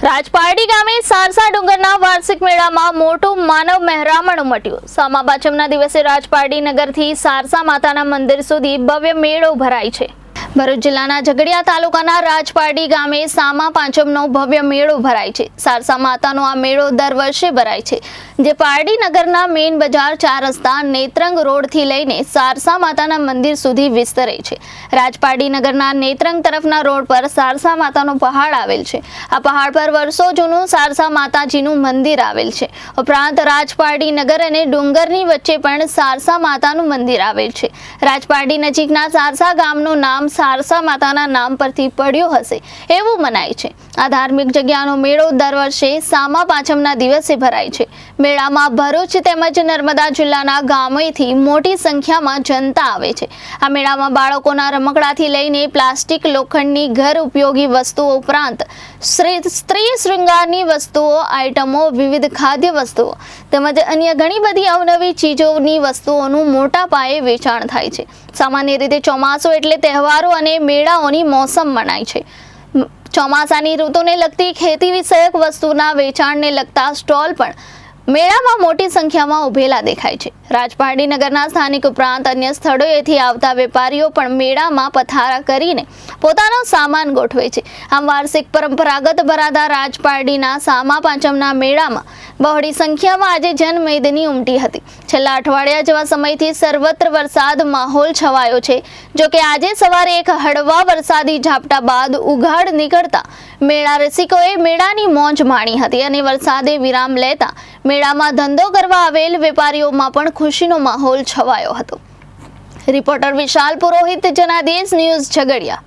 રાજપારડી ગામે સારસા ડુંગરના વાર્ષિક મેળામાં મોટું માનવ મહેરામણ ઉમટ્યું। સામા પાંચમના દિવસે રાજપારડી નગરથી સારસા માતાના મંદિર સુધી ભવ્ય મેળો ભરાય છે। ભરૂચ જિલ્લાના ઝઘડિયા તાલુકાના રાજપારડી ગામે સામા પાંચમનો ભવ્ય મેળો ભરાય છે। સારસા માતાનો આ મેળો દર વર્ષે ભરાય છે, જે પારડી નગરના મેઇન બજાર 4 રસ્તા નેત્રંગ રોડથી લઈને સારસા માતાના મંદિર સુધી વિસ્તરે છે। રાજપારડી નગરના નેત્રંગ તરફના રોડ પર સારસા માતાનો પહાડ આવેલ છે। આ પહાડ પર વર્ષો જૂનું સારસા માતાજીનું મંદિર આવેલ છે। ઉપરાંત રાજપારડી નગર અને ડુંગરની વચ્ચે પણ સારસા માતાનું મંદિર આવેલ છે। રાજપારડી નજીકના સારસા ગામનું નામ સારસા માતાના નામ પરથી પડ્યું હશે એવું મનાય છે। આ ધાર્મિક જગ્યાનો મેળો દર વર્ષે સામા પાંચમના દિવસે ભરાય છે। મેળામાં ભરૂચ તેમજ નર્મદા જિલ્લાના ગામોથી મોટી સંખ્યામાં જનતા આવે છે। આ મેળામાં બાળકોના રમકડાથી લઈને પ્લાસ્ટિક, લોખંડની ઘર ઉપયોગી વસ્તુઓ ઉપરાંત સ્ત્રી શૃંગારની વસ્તુઓ, આઇટમો, વિવિધ ખાદ્ય વસ્તુઓ તેમજ અન્ય ઘણી બધી અવનવી ચીજોની વસ્તુઓનું મોટા પાયે વેચાણ થાય છે। સામાન્ય રીતે ચોમાસું એટલે તહેવારો અને મેળાઓની મોસમ મનાય છે। ચોમાસાની ઋતુને લગતી ખેતી વિષયક વસ્તુના વેચાણને લગતા સ્ટોલ પણ મેળામાં મોટી સંખ્યામાં ઉભેલા દેખાય છે। રાજપારડી નગરના સ્થાનિક ઉપરાંત અન્ય સ્થળોએથી આવતા વેપારીઓ પણ મેળામાં પથારા કરીને પોતાનો સામાન ગોઠવે છે। આમ વાર્ષિક પરંપરાગત ભરાતા રાજપારડીના સામા પાંચમના મેળામાં બહોળી સંખ્યામાં આજે જનમેદની ઉમટી હતી। છેલ્લા અઠવાડિયા જેવા સમયથી સર્વત્ર વરસાદ માહોલ છવાયો છે। જો કે આજે સવારે એક હળવા વરસાદી ઝાપટા બાદ ઉઘાડ નીકળતા મેળા રસિકોએ મેળાની મોજ માણી હતી અને વરસાદે વિરામ લેતા મેળામાં ધંધો કરવા આવેલ વેપારીઓમાં પણ ખુશીનો માહોલ છવાયો હતો। રિપોર્ટર વિશાલ પુરોહિત, જનાદેશ ન્યૂઝ, ઝઘડિયા।